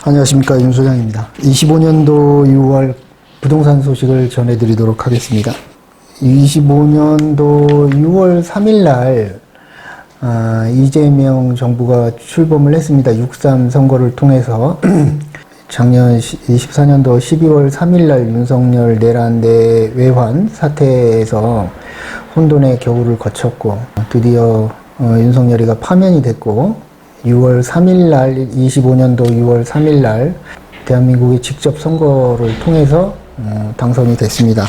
안녕하십니까, 윤 소장입니다. 25년도 6월 부동산 소식을 전해드리도록 하겠습니다. 25년도 6월 3일 날 이재명 정부가 출범을 했습니다. 6.3 선거를 통해서 작년 24년도 12월 3일 날 윤석열 내란 내외환 사태에서 혼돈의 겨울을 거쳤고 드디어 윤석열이가 파면이 됐고 6월 3일 날 25년도 6월 3일 날 대한민국의 직접 선거를 통해서 당선이 됐습니다.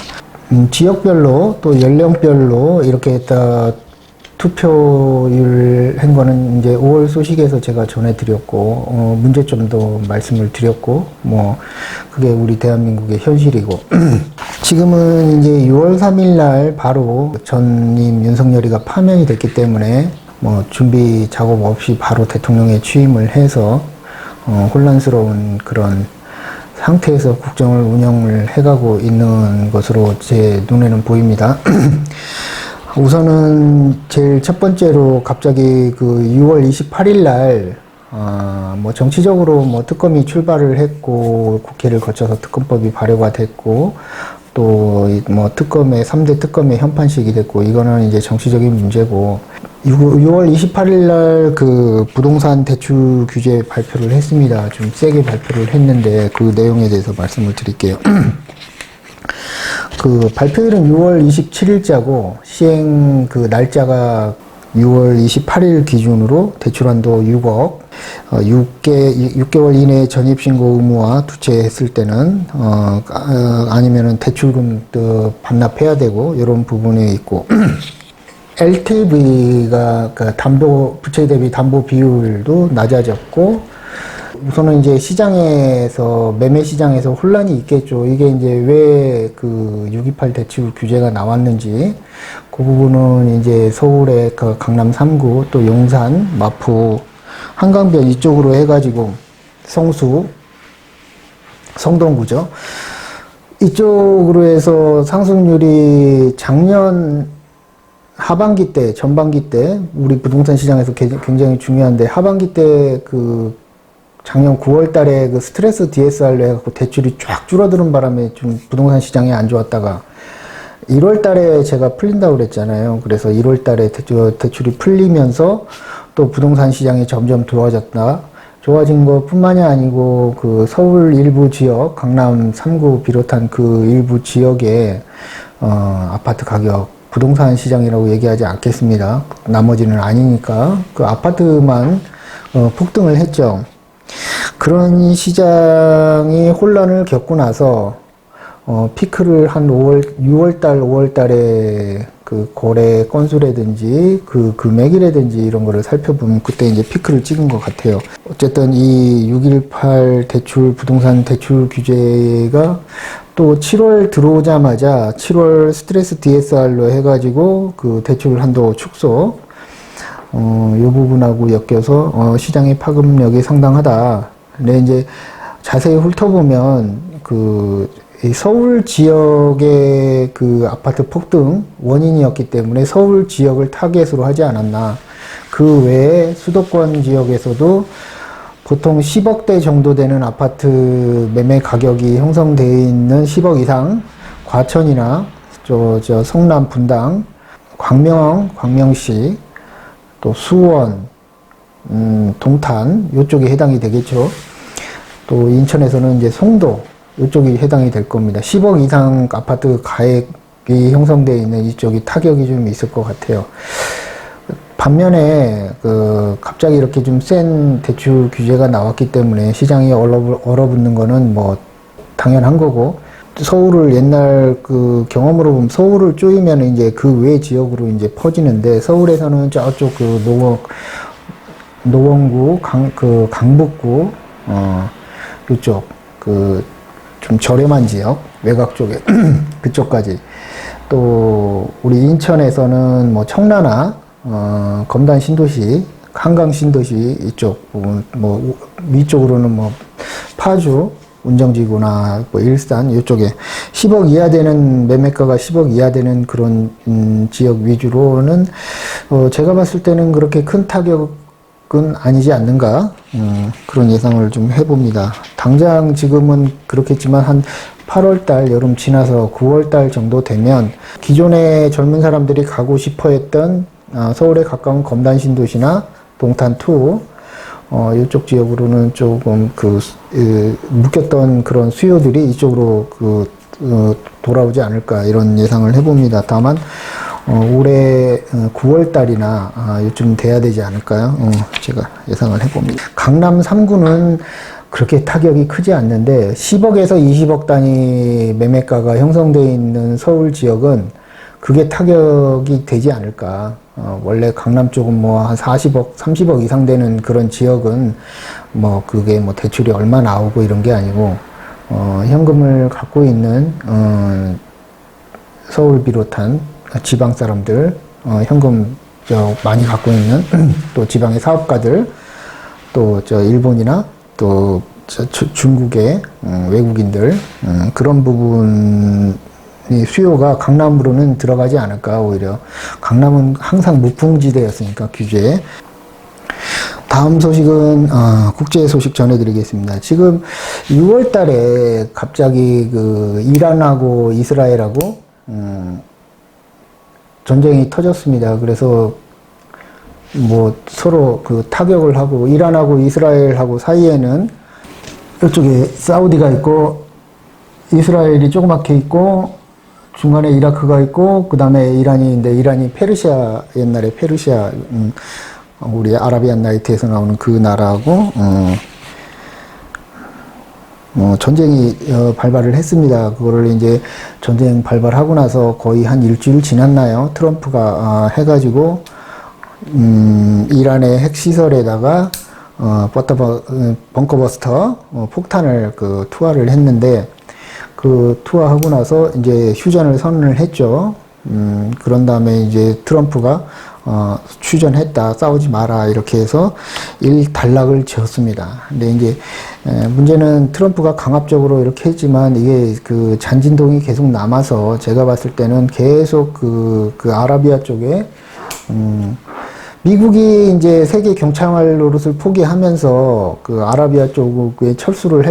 지역별로 또 연령별로 이렇게 투표율 한 거는 이제 5월 소식에서 제가 전해드렸고 문제점도 말씀을 드렸고 그게 우리 대한민국의 현실이고 지금은 이제 6월 3일 날 바로 전임 윤석열이가 파면이 됐기 때문에 준비 작업 없이 바로 대통령에 취임을 해서 혼란스러운 그런 상태에서 국정을 운영을 해가고 있는 것으로 제 눈에는 보입니다. 우선은 제일 첫 번째로 갑자기 그 6월 28일 날 정치적으로 특검이 출발을 했고 국회를 거쳐서 특검법이 발효가 됐고 또 특검의 3대 특검의 현판식이 됐고 이거는 이제 정치적인 문제고 6월 28일 날 그 부동산 대출 규제 발표를 했습니다. 좀 세게 발표를 했는데 그 내용에 대해서 말씀을 드릴게요. 그 발표일은 6월 27일자고 시행 그 날짜가 6월 28일 기준으로 대출한도 6억, 6개월 이내에 전입신고 의무화 투체했을 때는, 아니면은 대출금 또 반납해야 되고, 이런 부분이 있고, LTV가, 부채 대비 담보 비율도 낮아졌고, 우선은 이제 시장에서, 매매 시장에서 혼란이 있겠죠. 이게 이제 왜 그 628 대출 규제가 나왔는지, 그 부분은 이제 서울의 그 강남 3구, 또 용산, 마포, 한강변 이쪽으로 해가지고, 성수, 성동구죠. 이쪽으로 해서 상승률이 작년 하반기 때, 전반기 때, 우리 부동산 시장에서 굉장히 중요한데, 하반기 때 작년 9월 달에 그 스트레스 DSR로 해갖고 대출이 쫙 줄어드는 바람에 좀 부동산 시장이 안 좋았다가 1월 달에 제가 풀린다고 그랬잖아요. 그래서 1월 달에 대출이 풀리면서 또 부동산 시장이 점점 좋아진 것 뿐만이 아니고 그 서울 일부 지역, 강남 3구 비롯한 그 일부 지역에 아파트 가격, 부동산 시장이라고 얘기하지 않겠습니다. 나머지는 아니니까 그 아파트만 폭등을 했죠. 그런 시장이 혼란을 겪고 나서 피크를 한 6월달, 5월달에 그 거래 건수라든지 그 금액이라든지 이런 거를 살펴보면 그때 이제 피크를 찍은 것 같아요. 어쨌든 이 618 부동산 대출 규제가 또 7월 들어오자마자 7월 스트레스 DSR로 해가지고 그 대출 한도 축소 이 부분하고 엮여서 시장의 파급력이 상당하다. 근데 이제 자세히 훑어보면 이 서울 지역의 그 아파트 폭등 원인이었기 때문에 서울 지역을 타겟으로 하지 않았나. 그 외에 수도권 지역에서도 보통 10억대 정도 되는 아파트 매매 가격이 형성되어 있는 10억 이상 과천이나 성남 분당, 광명시 또 수원, 동탄 이쪽이 해당이 되겠죠. 또 인천에서는 이제 송도 이쪽이 해당이 될 겁니다. 10억 이상 아파트 가액이 형성되어 있는 이쪽이 타격이 좀 있을 것 같아요. 반면에 갑자기 이렇게 좀 센 대출 규제가 나왔기 때문에 시장이 얼어붙는 거는 당연한 거고, 서울을 옛날 그 경험으로 보면 서울을 쪼이면 이제 그 외 지역으로 이제 퍼지는데, 서울에서는 저쪽 노원구, 강북구, 이쪽, 좀 저렴한 지역, 외곽 쪽에, 그쪽까지. 또, 우리 인천에서는 청라나, 검단 신도시, 한강 신도시 이쪽 부분, 위쪽으로는 파주, 운정지구나 일산 이쪽에 10억 이하 되는 매매가가 10억 이하 되는 그런 지역 위주로는 제가 봤을 때는 그렇게 큰 타격은 아니지 않는가 그런 예상을 좀 해봅니다. 당장 지금은 그렇겠지만 한 8월달 여름 지나서 9월달 정도 되면 기존의 젊은 사람들이 가고 싶어 했던 서울에 가까운 검단 신도시나 동탄2 이쪽 지역으로는 조금 묶였던 그런 수요들이 이쪽으로 돌아오지 않을까 이런 예상을 해봅니다. 다만 올해 9월 달이나 요즘 돼야 되지 않을까요? 제가 예상을 해봅니다. 강남 3구는 그렇게 타격이 크지 않는데 10억에서 20억 단위 매매가가 형성되어 있는 서울 지역은 그게 타격이 되지 않을까. 원래 강남 쪽은 뭐 한 40억, 30억 이상 되는 그런 지역은 그게 대출이 얼마 나오고 이런 게 아니고 현금을 갖고 있는 서울 비롯한 지방 사람들, 현금 많이 갖고 있는 또 지방의 사업가들, 또 일본이나 또 중국의 외국인들 그런 부분이 수요가 강남으로는 들어가지 않을까. 오히려 강남은 항상 무풍지대였으니까 규제에. 다음 소식은 국제 소식 전해드리겠습니다. 지금 6월 달에 갑자기 이란하고 이스라엘하고 전쟁이 터졌습니다. 그래서 서로 타격을 하고 이란하고 이스라엘하고 사이에는 이쪽에 사우디가 있고 이스라엘이 조그맣게 있고 중간에 이라크가 있고 그 다음에 이란인데 이란이 페르시아 옛날에 페르시아 우리 아라비안 나이트에서 나오는 그 나라하고 전쟁이 발발을 했습니다. 그거를 이제 전쟁 발발하고 나서 거의 한 일주일 지났나요? 트럼프가 해가지고 이란의 핵시설에다가 벙커버스터 폭탄을 투하를 했는데 그 투하하고 나서 이제 휴전을 선언을 했죠. 그런 다음에 이제 트럼프가 휴전했다, 싸우지 마라 이렇게 해서 일단락을 지었습니다. 근데 이제 문제는 트럼프가 강압적으로 이렇게 했지만 이게 잔진동이 계속 남아서 제가 봤을 때는 계속 아라비아 쪽에 미국이 이제 세계 경찰 노릇을 포기하면서 아라비아 쪽에 철수를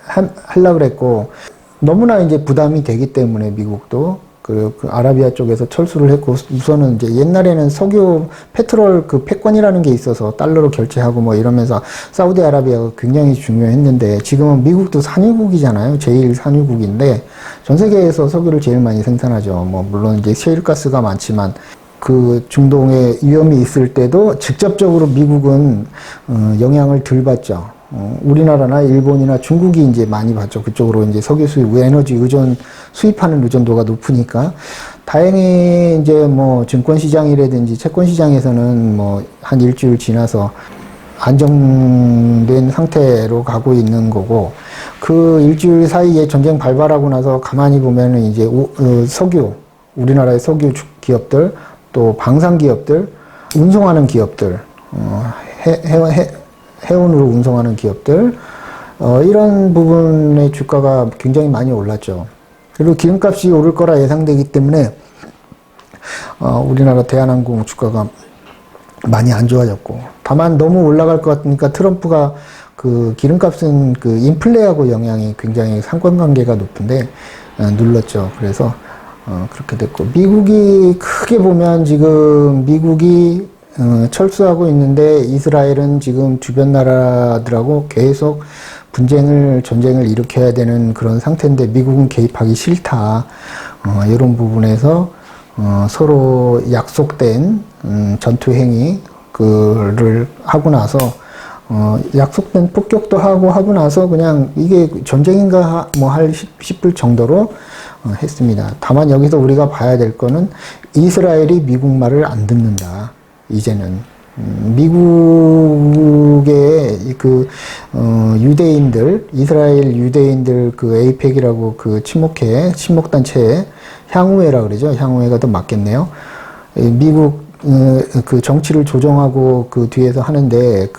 하려고 그랬고 너무나 이제 부담이 되기 때문에 미국도 그 아라비아 쪽에서 철수를 했고 우선은 이제 옛날에는 석유 페트롤 패권이라는 게 있어서 달러로 결제하고 이러면서 사우디아라비아가 굉장히 중요했는데 지금은 미국도 산유국이잖아요. 제일 산유국인데 전 세계에서 석유를 제일 많이 생산하죠. 물론 이제 셰일가스가 많지만 중동에 위험이 있을 때도 직접적으로 미국은 영향을 덜 받죠. 우리나라나 일본이나 중국이 이제 많이 받죠. 그쪽으로 이제 석유 수입, 에너지 수입하는 의존도가 높으니까. 다행히 이제 증권시장이라든지 채권시장에서는 한 일주일 지나서 안정된 상태로 가고 있는 거고, 그 일주일 사이에 전쟁 발발하고 나서 가만히 보면은 이제 우리나라의 석유 기업들, 또 방산 기업들, 운송하는 기업들, 해운으로 운송하는 기업들 이런 부분의 주가가 굉장히 많이 올랐죠. 그리고 기름값이 오를 거라 예상되기 때문에 우리나라 대한항공 주가가 많이 안 좋아졌고 다만 너무 올라갈 것 같으니까 트럼프가 기름값은 인플레하고 영향이 굉장히 상관관계가 높은데 눌렀죠. 그래서 그렇게 됐고 미국이 크게 보면 지금 미국이 철수하고 있는데 이스라엘은 지금 주변 나라들하고 계속 전쟁을 일으켜야 되는 그런 상태인데 미국은 개입하기 싫다. 이런 부분에서 서로 약속된 전투 행위를 하고 나서 약속된 폭격도 하고 나서 그냥 이게 전쟁인가 싶을 정도로 했습니다. 다만 여기서 우리가 봐야 될 거는 이스라엘이 미국 말을 안 듣는다. 이제는 미국의 유대인들, 이스라엘 유대인들 에이펙이라고 친목단체에 향후회라 그러죠. 향후회가 더 맞겠네요. 미국 정치를 조정하고 뒤에서 하는데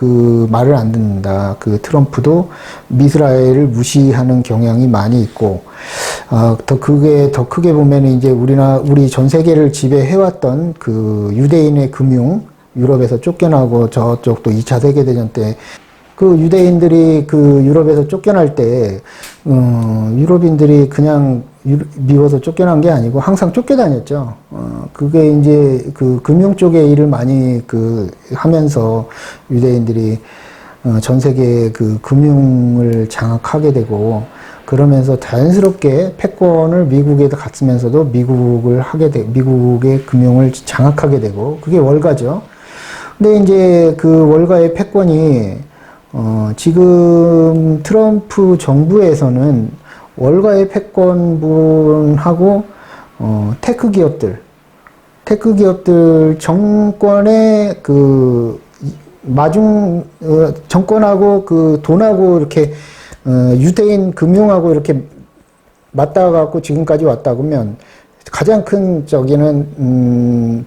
말을 안 듣는다. 트럼프도 이스라엘을 무시하는 경향이 많이 있고 더 크게 보면 이제 우리 전 세계를 지배해왔던 유대인의 금융 유럽에서 쫓겨나고 저쪽도 2차 세계대전 때 그 유대인들이 그 유럽에서 쫓겨날 때, 유럽인들이 그냥 미워서 쫓겨난 게 아니고 항상 쫓겨다녔죠. 그게 이제 그 금융 쪽에 일을 많이 하면서 유대인들이 전 세계 그 금융을 장악하게 되고 그러면서 자연스럽게 패권을 미국에도 갔으면서도 미국의 금융을 장악하게 되고 그게 월가죠. 근데 이제 그 월가의 패권이 지금 트럼프 정부에서는 월가의 패권분하고 테크 기업들 정권의 그 정권하고 그 돈하고 이렇게 유대인 금융하고 이렇게 맞닿아 갖고 지금까지 왔다 그러면 가장 큰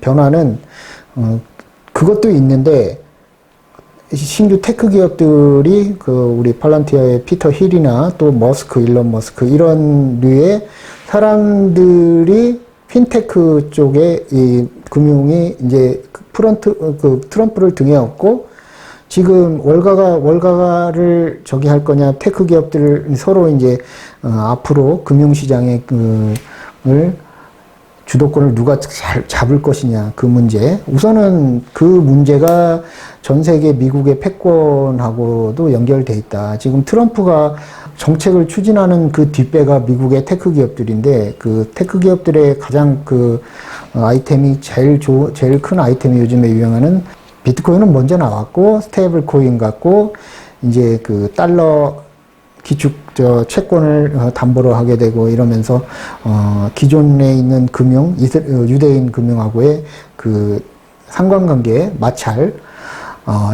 변화는 그것도 있는데 신규 테크 기업들이 우리 팔란티어의 피터 힐이나 또 일론 머스크 이런 류의 사람들이 핀테크 쪽에 이 금융이 이제 트럼프를 등에 업고 지금 월가를 할 거냐 테크 기업들을 서로 이제 앞으로 금융시장의 주도권을 누가 잘 잡을 것이냐 그 문제. 우선은 그 문제가 전 세계 미국의 패권하고도 연결돼 있다. 지금 트럼프가 정책을 추진하는 그 뒷배가 미국의 테크 기업들인데 그 테크 기업들의 가장 아이템이 제일 큰 아이템이 요즘에 유행하는 비트코인은 먼저 나왔고 스테이블 코인 같고 이제 그 달러 기축 채권을 담보로 하게 되고 이러면서 기존에 있는 유대인 금융하고의 그 상관관계 마찰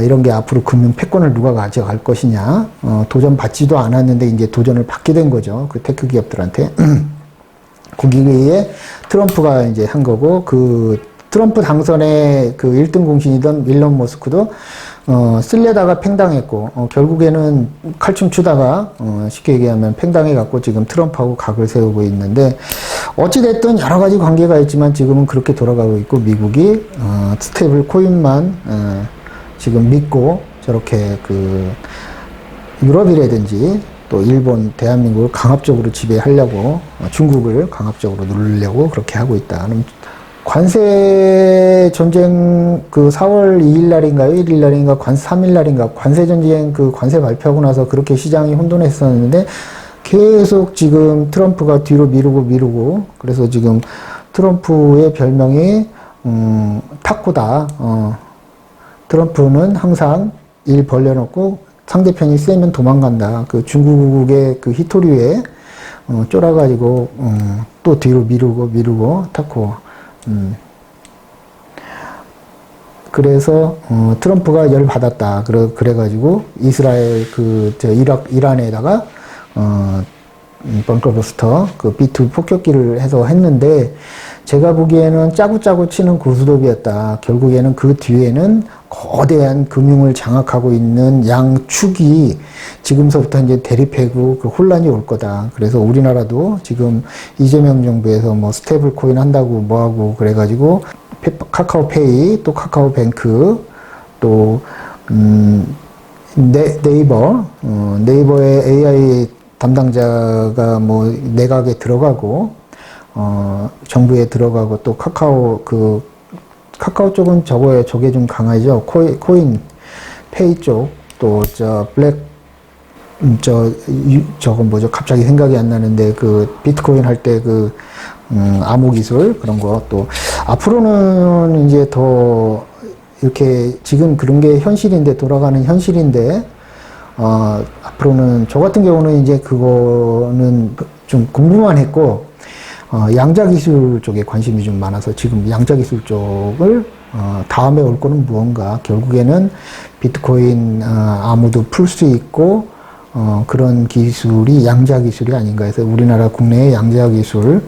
이런 게 앞으로 금융 패권을 누가 가져갈 것이냐 도전받지도 않았는데 이제 도전을 받게 된 거죠. 그 테크 기업들한테. 거기에 트럼프가 이제 한 거고 트럼프 당선의 1등 공신이던 일론 머스크도 쓸려다가 팽당했고 결국에는 칼춤 추다가 쉽게 얘기하면 팽당해갖고 지금 트럼프하고 각을 세우고 있는데 어찌됐든 여러 가지 관계가 있지만 지금은 그렇게 돌아가고 있고 미국이 스테이블 코인만 지금 믿고 저렇게 유럽이라든지 또 일본, 대한민국을 강압적으로 지배하려고 중국을 강압적으로 누르려고 그렇게 하고 있다. 관세 전쟁 4월 2일 날인가요? 1일 날인가? 3일 날인가? 관세 전쟁 관세 발표하고 나서 그렇게 시장이 혼돈했었는데 계속 지금 트럼프가 뒤로 미루고 그래서 지금 트럼프의 별명이 타코다. 트럼프는 항상 일 벌려놓고 상대편이 세면 도망간다. 중국의 히토류에 쫄아가지고 또 뒤로 미루고 타코. 그래서 트럼프가 열 받았다. 그래가지고 이스라엘 이란에다가 벙커버스터 B2 폭격기를 해서 했는데 제가 보기에는 짜고 치는 고스톱이었다. 결국에는 그 뒤에는 거대한 금융을 장악하고 있는 양축이 지금서부터 이제 대립하고 혼란이 올 거다. 그래서 우리나라도 지금 이재명 정부에서 스테이블 코인 한다고 뭐하고 그래가지고 카카오페이 또 카카오뱅크 또 네이버의 AI 담당자가 내각에 들어가고 정부에 들어가고 또 카카오 쪽은 저게 좀 강하죠. 코인 페이 쪽 또 저건 뭐죠? 갑자기 생각이 안 나는데 비트코인 할 때 암호 기술 그런 거 또 앞으로는 이제 더 이렇게 지금 그런 게 돌아가는 현실인데 앞으로는 저 같은 경우는 이제 그거는 좀 공부만 했고 양자 기술 쪽에 관심이 좀 많아서 지금 양자 기술 쪽을 다음에 올 거는 무언가 결국에는 비트코인 아무도 풀 수 있고 그런 기술이 양자 기술이 아닌가 해서 우리나라 국내의 양자 기술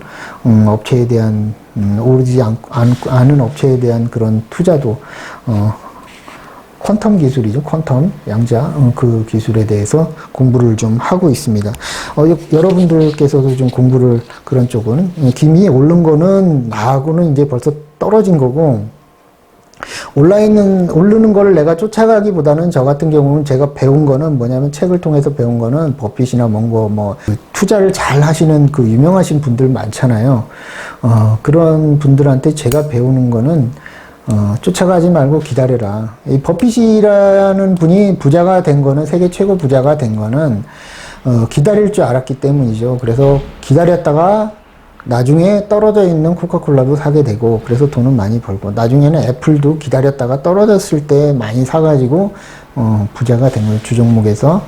업체에 대한 오르지 않은 업체에 대한 그런 투자도 퀀텀 기술이죠. 퀀텀 양자 그 기술에 대해서 공부를 좀 하고 있습니다. 여러분들께서도 좀 공부를 그런 쪽은 기미에 오른 거는 나하고는 이제 벌써 떨어진 거고 오르는 거를 내가 쫓아가기보다는 저 같은 경우는 제가 배운 거는 뭐냐면 책을 통해서 배운 거는 버핏이나 뭔가 뭐 투자를 잘 하시는 그 유명하신 분들 많잖아요. 그런 분들한테 제가 배우는 거는 쫓아가지 말고 기다려라. 이 버핏이라는 분이 부자가 된 거는, 세계 최고 부자가 된 거는 기다릴 줄 알았기 때문이죠. 그래서 기다렸다가 나중에 떨어져 있는 코카콜라도 사게 되고, 그래서 돈은 많이 벌고, 나중에는 애플도 기다렸다가 떨어졌을 때 많이 사가지고 부자가 된 거예요. 주종목에서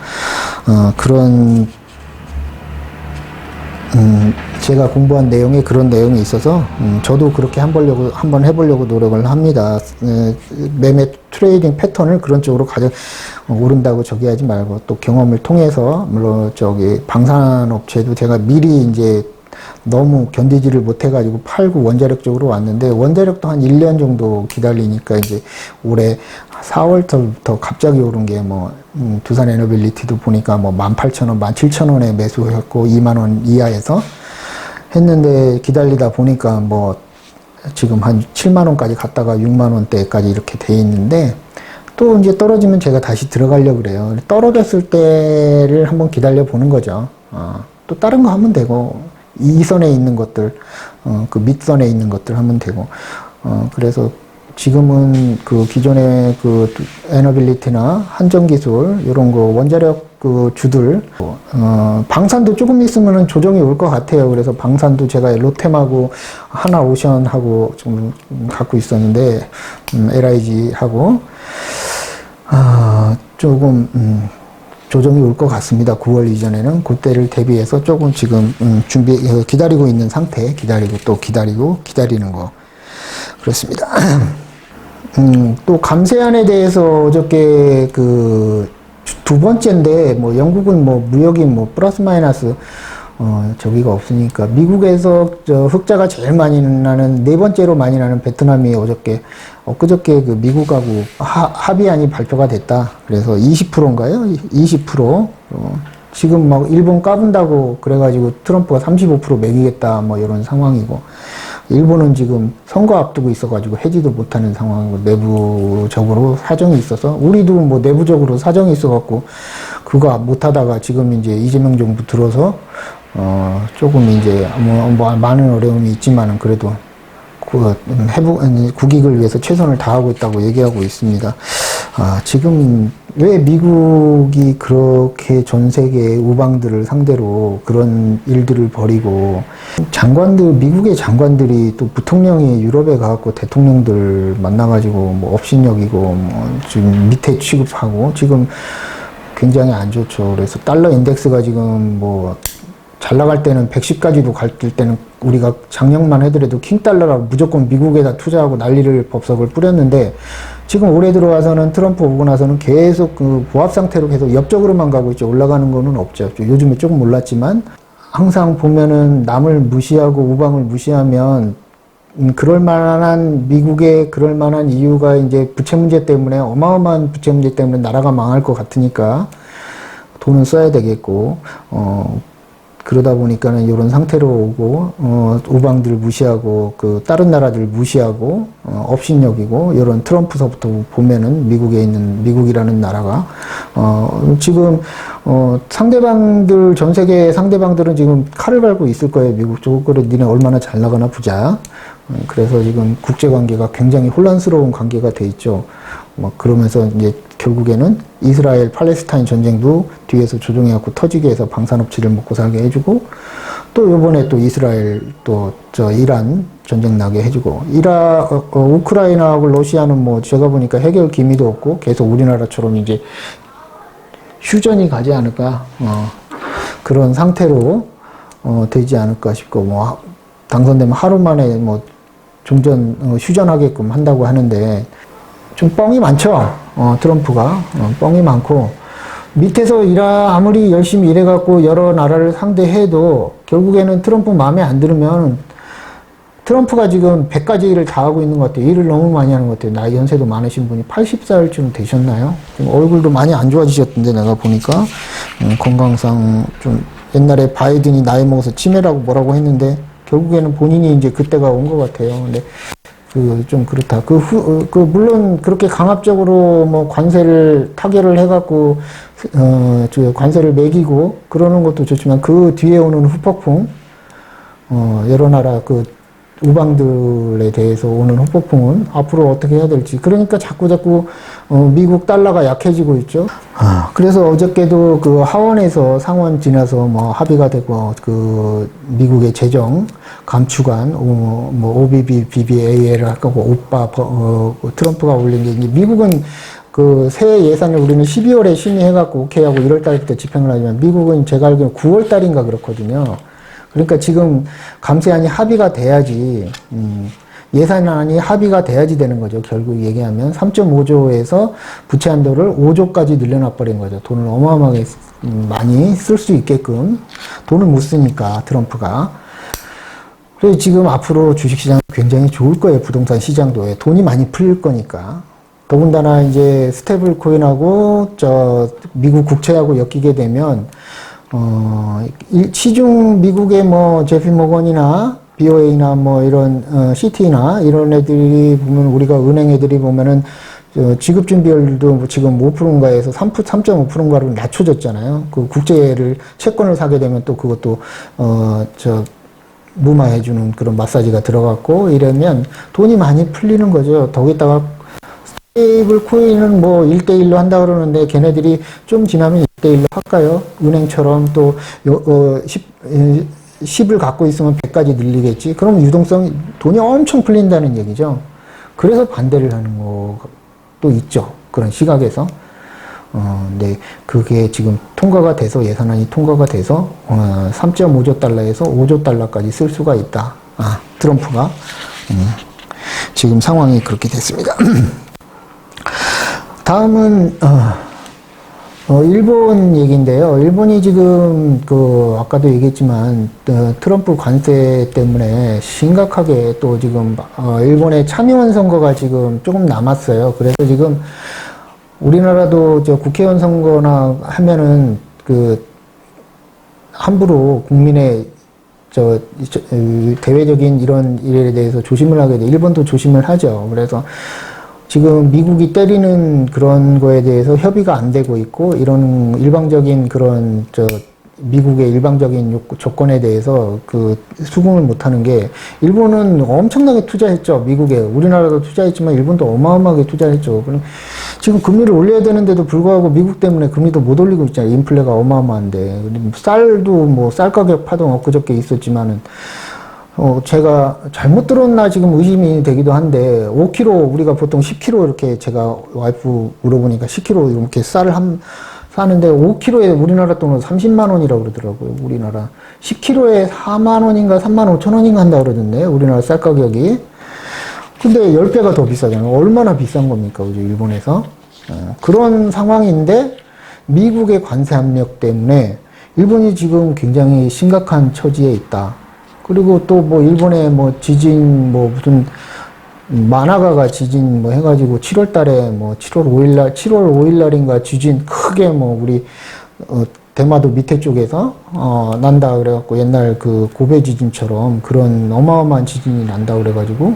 그런 제가 공부한 내용에 그런 내용이 있어서 저도 그렇게 한번 해보려고 노력을 합니다. 매매 트레이딩 패턴을 그런 쪽으로 오른다고 저기 하지 말고, 또 경험을 통해서, 물론 방산업체도 제가 미리 이제 너무 견디지를 못해가지고 팔고 원자력 쪽으로 왔는데, 원자력도 한 1년 정도 기다리니까 이제 올해 4월부터 갑자기 오른 게 두산 에너빌리티도 보니까 18,000원, 17,000원에 매수했고 2만원 이하에서 했는데, 기다리다 보니까 지금 한 7만원까지 갔다가 6만원대까지 이렇게 돼 있는데, 또 이제 떨어지면 제가 다시 들어가려고 그래요. 떨어졌을 때를 한번 기다려 보는 거죠. 또 다른 거 하면 되고, 이 선에 있는 것들, 그 밑선에 있는 것들 하면 되고, 그래서 지금은 그 기존의 그 에너빌리티나 한전기술, 이런 거, 원자력 그 주들, 방산도 조금 있으면은 조정이 올 것 같아요. 그래서 방산도 제가 롯템하고 하나오션하고 좀 갖고 있었는데, LIG하고, 조금, 조정이 올 것 같습니다. 9월 이전에는. 그때를 대비해서 조금 지금 기다리고 있는 상태, 기다리는 거. 그렇습니다. 또 감세안에 대해서 어저께 두 번째인데, 영국은 무역이 플러스 마이너스 저기가 없으니까, 미국에서 흑자가 제일 많이 나는, 네 번째로 많이 나는 베트남이 엊그저께 그 미국하고 합의안이 발표가 됐다. 그래서 20%인가요? 20%. 지금 일본 까분다고 그래가지고 트럼프가 35% 매기겠다, 이런 상황이고. 일본은 지금 선거 앞두고 있어가지고 해지도 못하는 상황이고, 내부적으로 사정이 있어서, 우리도 내부적으로 사정이 있어갖고, 그거 못하다가 지금 이제 이재명 정부 들어서, 조금 이제 많은 어려움이 있지만은 그래도 국익을 위해서 최선을 다하고 있다고 얘기하고 있습니다. 지금 왜 미국이 그렇게 전 세계 우방들을 상대로 그런 일들을 벌이고, 미국의 장관들이 또 부통령이 유럽에 가갖고 대통령들 만나가지고 업신여기고 지금 밑에 취급하고, 지금 굉장히 안 좋죠. 그래서 달러 인덱스가 지금 잘 나갈 때는 110까지도 갈 때는 우리가 작년만 해더라도 킹달러라고 무조건 미국에다 투자하고 난리를 법석을 뿌렸는데, 지금 올해 들어와서는 트럼프 오고 나서는 계속 그 보합 상태로 계속 옆쪽으로만 가고 있죠. 올라가는 거는 없죠. 요즘에 조금 올랐지만, 항상 보면은 남을 무시하고 우방을 무시하면 미국의 그럴 만한 이유가 이제 부채 문제 때문에, 어마어마한 부채 문제 때문에 나라가 망할 것 같으니까 돈은 써야 되겠고, 그러다 보니까는 이런 상태로 오고, 우방들 무시하고, 다른 나라들 무시하고, 업신여기고, 이런 트럼프서부터 보면은 미국이라는 나라가, 지금, 전 세계 상대방들은 지금 칼을 갈고 있을 거예요. 미국 쪽으로 니네 얼마나 잘 나가나 보자. 그래서 지금 국제관계가 굉장히 혼란스러운 관계가 돼 있죠. 그러면서 이제 결국에는 이스라엘 팔레스타인 전쟁도 뒤에서 조종해갖고 터지게 해서 방산업체를 먹고 살게 해주고, 또 요번에 또 이스라엘 이란 전쟁 나게 해주고, 우크라이나하고 러시아는 제가 보니까 해결 기미도 없고 계속 우리나라처럼 이제 휴전이 가지 않을까, 그런 상태로 되지 않을까 싶고, 당선되면 하루 만에 휴전하게끔 한다고 하는데, 좀 뻥이 많죠. 트럼프가 뻥이 많고, 밑에서 아무리 열심히 일해갖고 여러 나라를 상대해도 결국에는 트럼프 마음에 안 들으면, 트럼프가 지금 100가지 일을 다 하고 있는 것 같아요. 일을 너무 많이 하는 것 같아요. 나이 연세도 많으신 분이 80살쯤 되셨나요? 얼굴도 많이 안 좋아지셨던데, 내가 보니까 건강상 좀, 옛날에 바이든이 나이 먹어서 치매라고 뭐라고 했는데 결국에는 본인이 이제 그때가 온 것 같아요. 근데 좀 그렇다. 물론 그렇게 강압적으로 뭐 관세를 타결을 해갖고, 관세를 매기고 그러는 것도 좋지만 그 뒤에 오는 후폭풍, 여러 나라 우방들에 대해서 오는 후폭풍은 앞으로 어떻게 해야 될지. 그러니까 자꾸 미국 달러가 약해지고 있죠. 그래서 어저께도 하원에서 상원 지나서 뭐 합의가 되고 미국의 재정 감축안 뭐 OBB, BBA를 할 거고 트럼프가 올린 게 이제 미국은 새 예산을 우리는 12월에 심의해갖고 오케이하고 1월 달부터 집행을 하지만 미국은 제가 알기로는 9월 달인가 그렇거든요. 그러니까 지금 감세안이 합의가 돼야지, 예산안이 합의가 돼야지 되는 거죠. 결국 얘기하면 3.5조에서 부채 한도를 5조까지 늘려놔버린 거죠. 돈을 어마어마하게 많이 쓸 수 있게끔. 돈을 못 쓰니까 트럼프가. 그래서 지금 앞으로 주식시장 굉장히 좋을 거예요. 부동산 시장도. 돈이 많이 풀릴 거니까. 더군다나 이제 스테이블 코인하고 미국 국채하고 엮이게 되면 시중 미국의 뭐 JP 모건이나 BOA나 뭐 이런 CT나 이런 애들이 보면 우리가 은행 애들이 보면은 지급 준비율도 지금 5%인가에서 3.5%인가로 낮춰졌잖아요. 국제를 채권을 사게 되면 또 그것도 무마해주는 그런 마사지가 들어갔고 이러면 돈이 많이 풀리는 거죠. 거기다가 스테이블 코인은 뭐 1대1로 한다 그러는데 걔네들이 좀 지나면 1대1로 할까요? 은행처럼 또 10을 갖고 있으면 100까지 늘리겠지. 그럼 유동성 돈이 엄청 풀린다는 얘기죠. 그래서 반대를 하는 것도 있죠. 그런 시각에서. 네, 그게 지금 통과가 돼서 예산안이 통과가 돼서 3.5조 달러에서 5조 달러까지 쓸 수가 있다. 트럼프가 지금 상황이 그렇게 됐습니다. 다음은 일본 얘기인데요. 일본이 지금 아까도 얘기했지만 트럼프 관세 때문에 심각하게 또 지금 일본의 참의원 선거가 지금 조금 남았어요. 그래서 지금 우리나라도 국회의원 선거나 하면은 함부로 국민의 대외적인 이런 일에 대해서 조심을 하게 돼. 일본도 조심을 하죠. 그래서 지금 미국이 때리는 그런 거에 대해서 협의가 안 되고 있고, 이런 일방적인 그런, 미국의 일방적인 조건에 대해서 수긍을 못 하는 게, 일본은 엄청나게 투자했죠. 미국에. 우리나라도 투자했지만 일본도 어마어마하게 투자했죠. 지금 금리를 올려야 되는데도 불구하고 미국 때문에 금리도 못 올리고 있잖아요. 인플레가 어마어마한데. 쌀도 뭐 쌀 가격 파동 엊그저께 있었지만은, 제가 잘못 들었나 지금 의심이 되기도 한데, 5kg, 우리가 보통 10kg 이렇게 제가 와이프 물어보니까 10kg 이렇게 쌀을 사는데 5kg에 우리나라 돈은 30만 원이라고 그러더라고요. 우리나라. 10kg에 4만 원인가 3만 5천 원인가 한다 그러던데, 우리나라 쌀 가격이. 근데 10배가 더 비싸잖아요. 얼마나 비싼 겁니까, 그죠, 일본에서. 그런 상황인데, 미국의 관세 압력 때문에 일본이 지금 굉장히 심각한 처지에 있다. 그리고 또 뭐 일본의 뭐 지진 뭐 무슨 마나가가 지진 뭐 해가지고 7월 달에 뭐 7월 5일 날인가 지진 크게 뭐 우리 대마도 밑에 쪽에서 난다 그래갖고 옛날 고베 지진처럼 그런 어마어마한 지진이 난다 그래가지고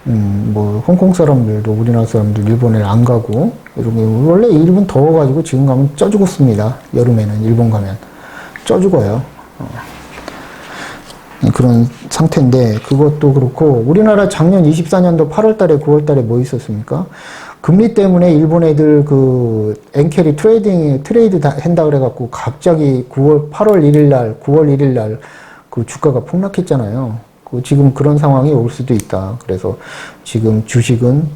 뭐 홍콩 사람들도 우리나라 사람들 일본에 안 가고 이런 게 원래 일본 더워가지고 지금 가면 쪄 죽었습니다. 여름에는 일본 가면 쪄 죽어요. 그런 상태인데, 그것도 그렇고, 우리나라 작년 24년도 8월 달에, 9월 달에 뭐 있었습니까? 금리 때문에 일본 애들 엔캐리 트레이드 한다 그래갖고, 갑자기 8월 1일 날, 9월 1일 날, 주가가 폭락했잖아요. 지금 그런 상황이 올 수도 있다. 그래서 지금 주식은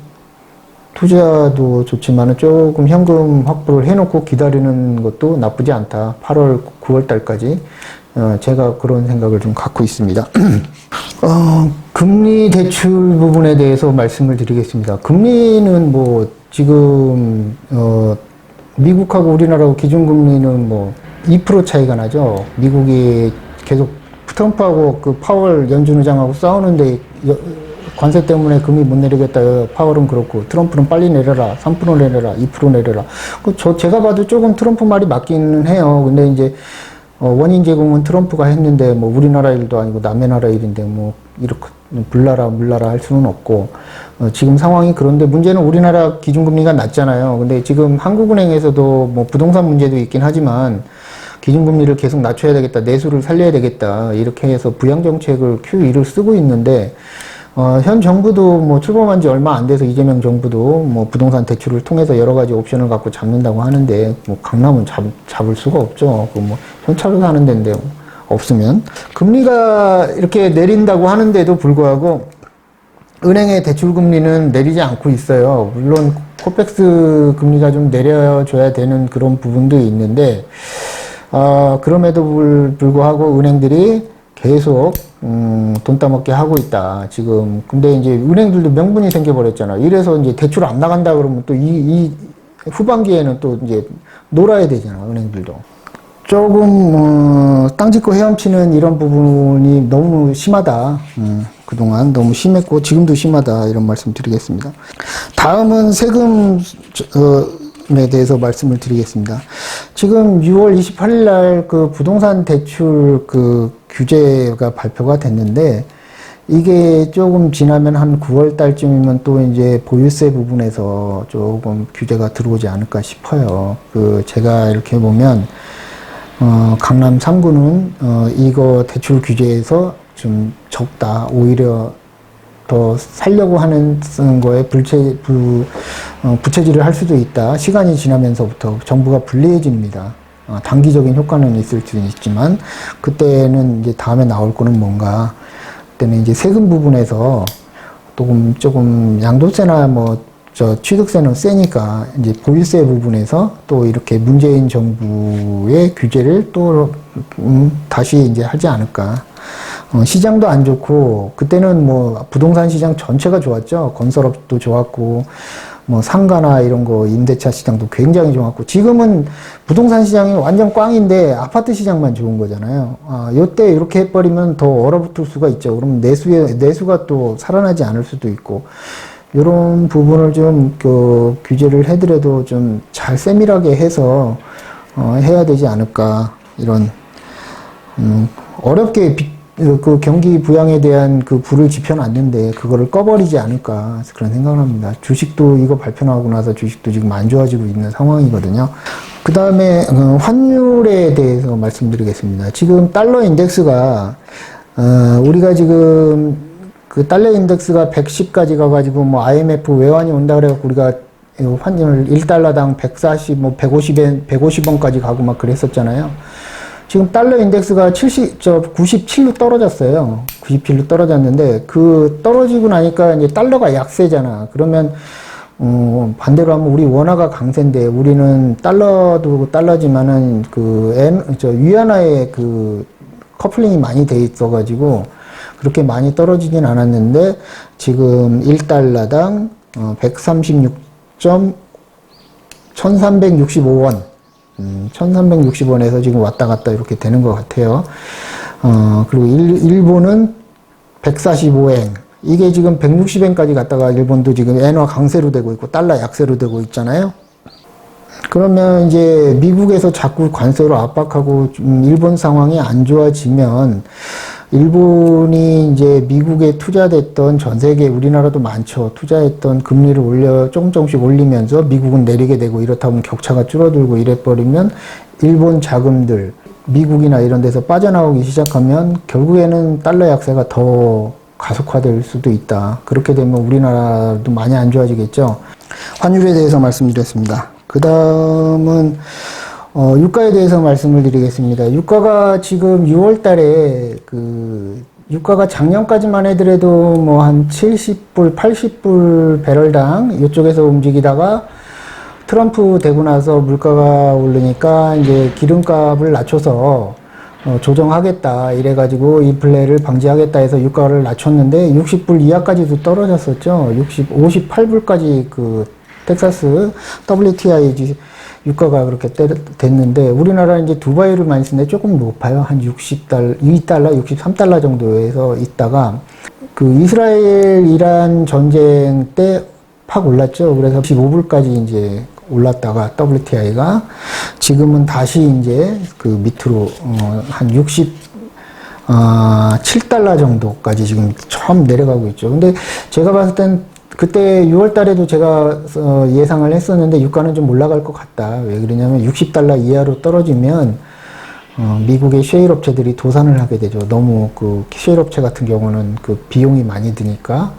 투자도 좋지만은 조금 현금 확보를 해놓고 기다리는 것도 나쁘지 않다. 8월, 9월 달까지. 제가 그런 생각을 좀 갖고 있습니다. 금리 대출 부분에 대해서 말씀을 드리겠습니다. 금리는 뭐, 지금, 미국하고 우리나라하고 기준금리는 뭐, 2% 차이가 나죠. 미국이 계속 트럼프하고 파월 연준 의장하고 싸우는데, 관세 때문에 금리 못 내리겠다. 파월은 그렇고, 트럼프는 빨리 내려라. 3% 내려라. 2% 내려라. 제가 봐도 조금 트럼프 말이 맞기는 해요. 근데 이제, 원인 제공은 트럼프가 했는데 뭐 우리나라 일도 아니고 남의 나라 일인데 뭐 이렇게 불나라 물나라 할 수는 없고 지금 상황이 그런데 문제는 우리나라 기준금리가 낮잖아요. 근데 지금 한국은행에서도 뭐 부동산 문제도 있긴 하지만 기준금리를 계속 낮춰야 되겠다, 내수를 살려야 되겠다 이렇게 해서 부양정책을 QE를 쓰고 있는데 현 정부도 뭐 출범한 지 얼마 안 돼서 이재명 정부도 뭐 부동산 대출을 통해서 여러 가지 옵션을 갖고 잡는다고 하는데 뭐 강남은 잡을 수가 없죠. 그 뭐 현찰로 사는 데인데 없으면 금리가 이렇게 내린다고 하는데도 불구하고 은행의 대출 금리는 내리지 않고 있어요. 물론 코펙스 금리가 좀 내려줘야 되는 그런 부분도 있는데 그럼에도 불구하고 은행들이 계속 돈 따먹게 하고 있다. 지금 근데 이제 은행들도 명분이 생겨버렸잖아. 이래서 이제 대출 안 나간다 그러면 또 이 후반기에는 또 이제 놀아야 되잖아. 은행들도 조금 땅 짓고 헤엄치는 이런 부분이 너무 심하다. 그동안 너무 심했고 지금도 심하다 이런 말씀 드리겠습니다. 다음은 세금에 대해서 말씀을 드리겠습니다. 지금 6월 28일 날 그 부동산 대출 그 규제가 발표가 됐는데 이게 조금 지나면 한 9월 달쯤이면 또 이제 보유세 부분에서 조금 규제가 들어오지 않을까 싶어요. 그 제가 이렇게 보면 강남 3구는 이거 대출 규제에서 좀 적다. 오히려 더 살려고 하는 거에 부채질을 할 수도 있다. 시간이 지나면서부터 정부가 불리해집니다. 단기적인 효과는 있을 수는 있지만 그때는 이제 다음에 나올 거는 뭔가 그때는 이제 세금 부분에서 조금 양도세나 취득세는 세니까 이제 보유세 부분에서 또 이렇게 문재인 정부의 규제를 또 다시 이제 하지 않을까. 시장도 안 좋고 그때는 뭐 부동산 시장 전체가 좋았죠. 건설업도 좋았고 뭐 상가나 이런 거 임대차 시장도 굉장히 좋았고 지금은 부동산 시장이 완전 꽝인데 아파트 시장만 좋은 거잖아요. 요때 이렇게 해버리면 더 얼어붙을 수가 있죠. 그러면 내수가 또 살아나지 않을 수도 있고 이런 부분을 좀 규제를 해드려도 좀 잘 세밀하게 해서 해야 되지 않을까 이런 어렵게 그 경기 부양에 대한 그 불을 지펴놨는데 그거를 꺼버리지 않을까 그런 생각을 합니다. 주식도 이거 발표 나오고 나서 주식도 지금 안 좋아지고 있는 상황이거든요. 그 다음에 환율에 대해서 말씀드리겠습니다. 지금 달러 인덱스가 우리가 지금 그 달러 인덱스가 110까지 가가지고 뭐 IMF 외환이 온다 그래갖고 우리가 환율 1달러당 140, 뭐 150원까지 가고 막 그랬었잖아요. 지금 달러 인덱스가 97로 떨어졌어요. 97로 떨어졌는데, 그 떨어지고 나니까 이제 달러가 약세잖아. 그러면, 반대로 하면 우리 원화가 강세인데, 우리는 달러도 달러지만은 위안화에 커플링이 많이 돼 있어가지고, 그렇게 많이 떨어지진 않았는데, 지금 1달러당 1365원. 1360원에서 지금 왔다 갔다 이렇게 되는 것 같아요. 그리고 일본은 145엔. 이게 지금 160엔까지 갔다가 일본도 지금 엔화 강세로 되고 있고 달러 약세로 되고 있잖아요. 그러면 이제 미국에서 자꾸 관세로 압박하고 일본 상황이 안 좋아지면 일본이 이제 미국에 투자됐던 전 세계 우리나라도 많죠. 투자했던 금리를 조금씩 올리면서 미국은 내리게 되고 이렇다 보면 격차가 줄어들고 이래버리면 일본 자금들 미국이나 이런 데서 빠져나오기 시작하면 결국에는 달러 약세가 더 가속화될 수도 있다. 그렇게 되면 우리나라도 많이 안 좋아지겠죠. 환율에 대해서 말씀드렸습니다. 그 다음은 유가에 대해서 말씀을 드리겠습니다. 유가가 지금 6월 달에 유가가 작년까지만 해더라도 뭐 한 70불, 80불 배럴당 이쪽에서 움직이다가 트럼프 되고 나서 물가가 오르니까 이제 기름값을 낮춰서 조정하겠다 이래가지고 인플레를 방지하겠다 해서 유가를 낮췄는데 60불 이하까지도 떨어졌었죠. 58불까지 텍사스 WTI 유가가 그렇게 됐는데 우리나라 이제 두바이를 많이 쓰는데 조금 높아요. 한 2달러, 63달러 정도에서 있다가 이스라엘 이란 전쟁 때 팍 올랐죠. 그래서 15불까지 이제 올랐다가 WTI가 지금은 다시 이제 그 밑으로 한 67달러 정도까지 지금 처음 내려가고 있죠. 근데 제가 봤을 땐 그때 6월 달에도 제가 예상을 했었는데 유가는 좀 올라갈 것 같다. 왜 그러냐면 60달러 이하로 떨어지면 미국의 셰일 업체들이 도산을 하게 되죠. 너무 그 셰일 업체 같은 경우는 그 비용이 많이 드니까.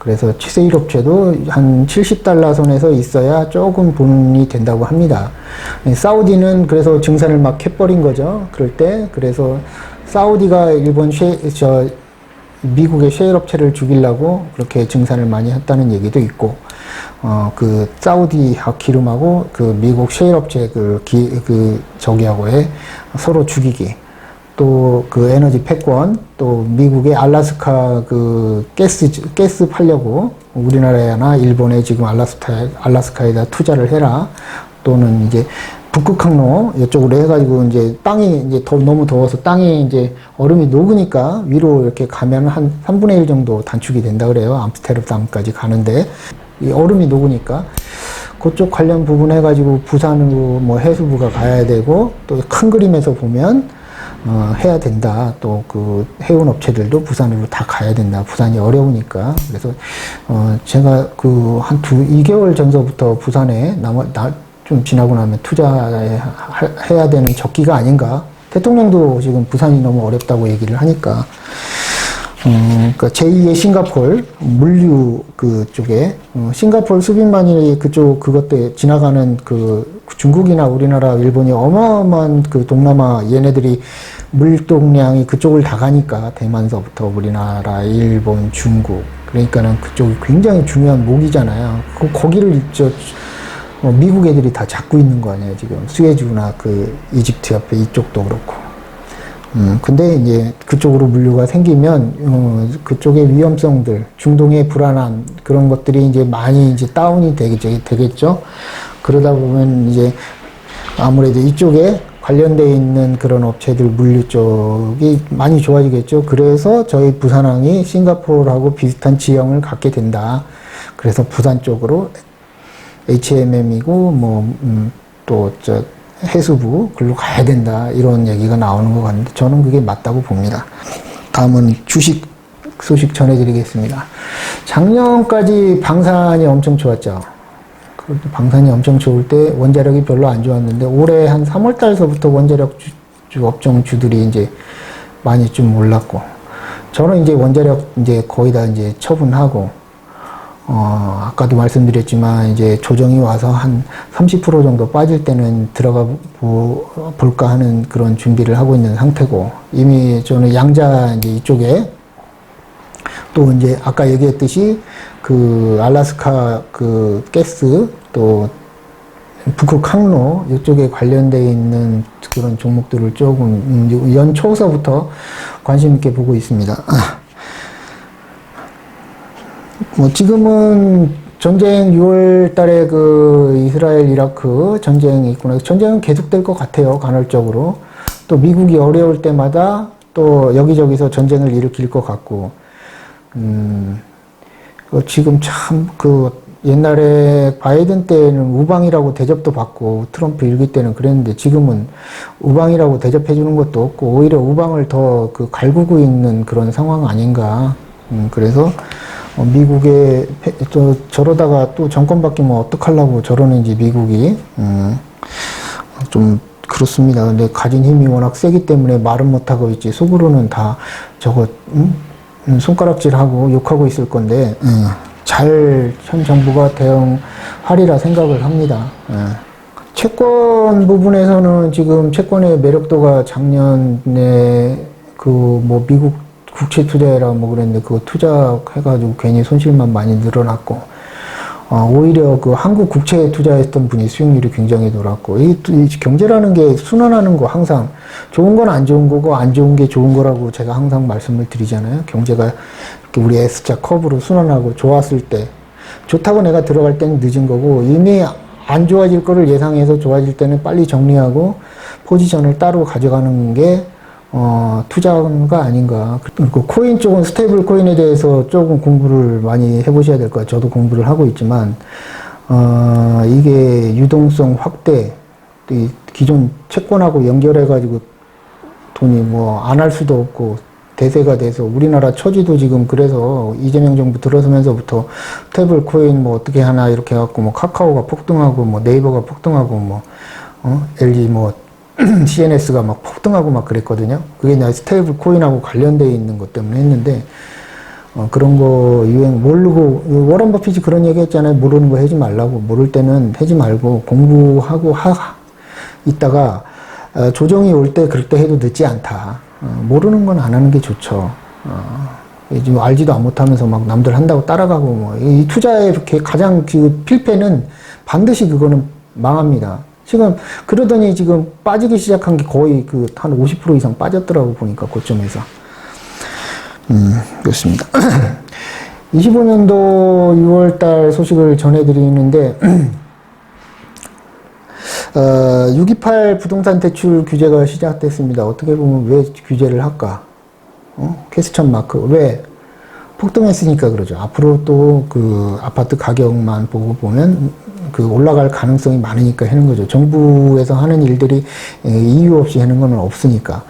그래서 셰일 업체도 한 70달러 선에서 있어야 조금 돈이 된다고 합니다. 사우디는 그래서 증산을 막 해버린 거죠. 그럴 때. 그래서 사우디가 미국의 셰일 업체를 죽이려고 그렇게 증산을 많이 했다는 얘기도 있고, 그 사우디 기름하고 그 미국 셰일 업체 저기하고의 서로 죽이기, 또 그 에너지 패권, 또 미국의 알래스카 그 가스 팔려고 우리나라나 일본에 지금 알래스카에다 투자를 해라, 또는 이제 북극 항로 이쪽으로 해가지고 이제 땅이 이제 너무 더워서 땅이 이제 얼음이 녹으니까 위로 이렇게 가면 한 3분의 1 정도 단축이 된다 그래요. 암스테르담까지 가는데 이 얼음이 녹으니까 그쪽 관련 부분 해가지고 부산으로 뭐 해수부가 가야 되고, 또 큰 그림에서 보면 해야 된다. 또 그 해운 업체들도 부산으로 다 가야 된다. 부산이 어려우니까. 그래서 제가 그 한 2개월 전서부터 부산에 좀 지나고 나면 투자해야 되는 적기가 아닌가. 대통령도 지금 부산이 너무 어렵다고 얘기를 하니까. 그러니까 제2의 싱가폴, 물류 그쪽에, 싱가폴 수빈만이 그것들 지나가는 그 중국이나 우리나라, 일본이 어마어마한 그 동남아 얘네들이 물동량이 그쪽을 다 가니까, 대만서부터 우리나라, 일본, 중국. 그러니까는 그쪽이 굉장히 중요한 목이잖아요. 거기를 미국 애들이 다 잡고 있는 거 아니에요, 지금. 스웨즈나 그 이집트 옆에 이쪽도 그렇고. 근데 이제 그쪽으로 물류가 생기면, 그쪽의 위험성들, 중동의 불안함, 그런 것들이 이제 많이 이제 다운이 되겠죠. 그러다 보면 이제 아무래도 이쪽에 관련되어 있는 그런 업체들 물류 쪽이 많이 좋아지겠죠. 그래서 저희 부산항이 싱가포르하고 비슷한 지형을 갖게 된다. 그래서 부산 쪽으로 HMM이고 또 해수부 글로 가야 된다, 이런 얘기가 나오는 것 같은데 저는 그게 맞다고 봅니다. 다음은 주식 소식 전해드리겠습니다. 작년까지 방산이 엄청 좋았죠. 방산이 엄청 좋을 때 원자력이 별로 안 좋았는데 올해 한 3월 달서부터 원자력 업종주들이 이제 많이 좀 올랐고, 저는 이제 원자력 이제 거의 다 이제 처분하고, 아까도 말씀드렸지만 이제 조정이 와서 한 30% 정도 빠질 때는 들어가 볼까 하는 그런 준비를 하고 있는 상태고, 이미 저는 양자 이제 이쪽에 또 이제 아까 얘기했듯이 그 알래스카 그 가스, 또 북극 항로 이쪽에 관련되어 있는 그런 종목들을 조금 연초서부터 관심 있게 보고 있습니다. 지금은 전쟁 6월 달에 그 이스라엘 이라크 전쟁이 있구나. 전쟁은 계속될 것 같아요, 간헐적으로. 또 미국이 어려울 때마다 또 여기저기서 전쟁을 일으킬 것 같고, 지금 참 옛날에 바이든 때는 우방이라고 대접도 받고 트럼프 일기 때는 그랬는데 지금은 우방이라고 대접해 주는 것도 없고 오히려 우방을 더 갈구고 있는 그런 상황 아닌가. 그래서 미국에 저러다가 또 정권 바뀌면 어떡하려고 저러는지 미국이 좀 그렇습니다. 근데 가진 힘이 워낙 세기 때문에 말은 못하고 있지 속으로는 다 저거 손가락질하고 욕하고 있을 건데 잘 현 정부가 대응하리라 생각을 합니다. 채권 부분에서는 지금 채권의 매력도가 작년에 미국 국채 투자해라 그랬는데 그거 투자해가지고 괜히 손실만 많이 늘어났고, 오히려 한국 국채에 투자했던 분이 수익률이 굉장히 놀았고, 이 경제라는 게 순환하는 거 항상 좋은 건 안 좋은 거고 안 좋은 게 좋은 거라고 제가 항상 말씀을 드리잖아요. 경제가 이렇게 우리 S자 커브로 순환하고 좋았을 때 좋다고 내가 들어갈 때는 늦은 거고, 이미 안 좋아질 거를 예상해서 좋아질 때는 빨리 정리하고 포지션을 따로 가져가는 게 투자가 아닌가. 그리고 코인 쪽은 스테이블 코인에 대해서 조금 공부를 많이 해보셔야 될 것 같아요. 저도 공부를 하고 있지만, 이게 유동성 확대, 이 기존 채권하고 연결해가지고 돈이 뭐 안 할 수도 없고 대세가 돼서 우리나라 처지도 지금 그래서 이재명 정부 들어서면서부터 태블 코인 뭐 어떻게 하나 이렇게 해갖고 뭐 카카오가 폭등하고 뭐 네이버가 폭등하고 뭐 LG 뭐 CNS가 막 폭등하고 막 그랬거든요. 그게 이제 스테이블 코인하고 관련되어 있는 것 때문에 했는데 그런 거 유행 모르고 워런 버핏이 그런 얘기 했잖아요. 모르는 거 하지 말라고. 모를 때는 하지 말고 공부하고 있다가 조정이 올 때 그럴 때 해도 늦지 않다. 모르는 건 안 하는 게 좋죠. 지금 알지도 못하면서 막 남들 한다고 따라가고 뭐 이 투자의 가장 그 필패는 반드시 그거는 망합니다. 지금 그러더니 지금 빠지기 시작한 게 거의 그 한 50% 이상 빠졌더라고 보니까 고점에서. 그렇습니다. 25년도 6월달 소식을 전해드리는데 628 부동산 대출 규제가 시작됐습니다. 어떻게 보면 왜 규제를 할까? 퀘스천 마크. 왜? 폭등했으니까 그러죠. 앞으로 또 그 아파트 가격만 보고 보면 그 올라갈 가능성이 많으니까 하는 거죠. 정부에서 하는 일들이 이유 없이 하는 건 없으니까.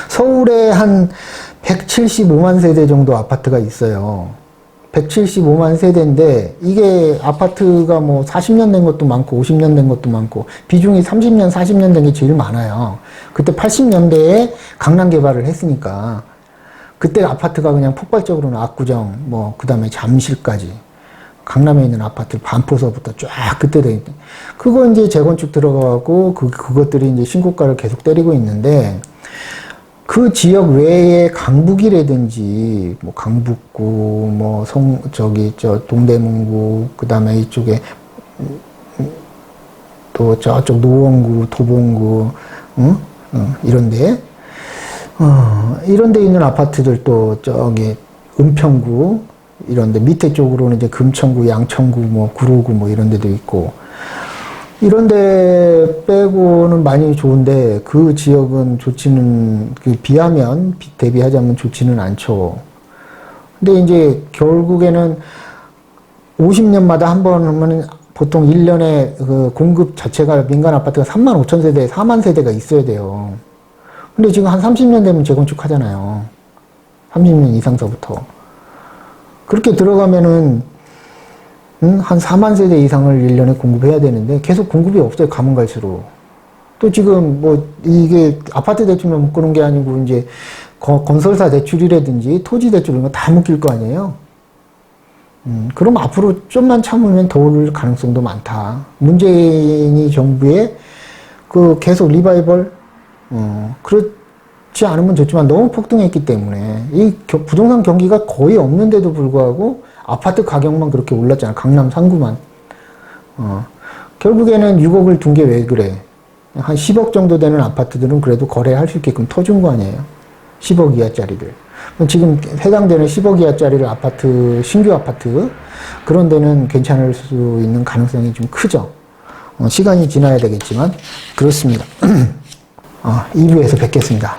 서울에 한 175만 세대 정도 아파트가 있어요. 175만 세대인데 이게 아파트가 뭐 40년 된 것도 많고 50년 된 것도 많고 비중이 30년, 40년 된 게 제일 많아요. 그때 80년대에 강남 개발을 했으니까 그때 아파트가 그냥 폭발적으로는 압구정, 뭐 그다음에 잠실까지 강남에 있는 아파트 반포서부터 쫙 그때 돼 있대. 그거 이제 재건축 들어가고 그것들이 이제 신고가를 계속 때리고 있는데 그 지역 외에 강북이라든지 뭐 강북구 뭐 동대문구 그다음에 이쪽에 또 저쪽 노원구 도봉구 이런데 이런데 있는 아파트들 또 저기 은평구 이런데 밑에 쪽으로는 이제 금천구 양천구 뭐 구로구 뭐 이런 데도 있고 이런데 빼고는 많이 좋은데 그 지역은 좋지는 비하면 대비하자면 좋지는 않죠. 근데 이제 결국에는 50년마다 한 번 하면 보통 1년에 그 공급 자체가 민간 아파트가 3만 5천 세대, 4만 세대가 있어야 돼요. 근데 지금 한 30년 되면 재건축 하잖아요. 30년 이상서부터. 그렇게 들어가면은 한 4만 세대 이상을 1년에 공급해야 되는데 계속 공급이 없어요. 가면 갈수록. 또 지금 뭐 이게 아파트 대출만 묶는 게 아니고 이제 건설사 대출이라든지 토지 대출 이런 거 다 묶일 거 아니에요. 그럼 앞으로 좀만 참으면 더 오를 가능성도 많다. 문재인이 정부에 그 계속 리바이벌 그렇지 않으면 좋지만 너무 폭등했기 때문에 이 부동산 경기가 거의 없는데도 불구하고 아파트 가격만 그렇게 올랐잖아. 강남 3구만. 결국에는 6억을 둔 게 왜 그래? 한 10억 정도 되는 아파트들은 그래도 거래할 수 있게끔 터준 거 아니에요? 10억 이하짜리들. 지금 해당되는 10억 이하짜리를 아파트, 신규 아파트, 그런 데는 괜찮을 수 있는 가능성이 좀 크죠. 시간이 지나야 되겠지만, 그렇습니다. 2부에서 뵙겠습니다.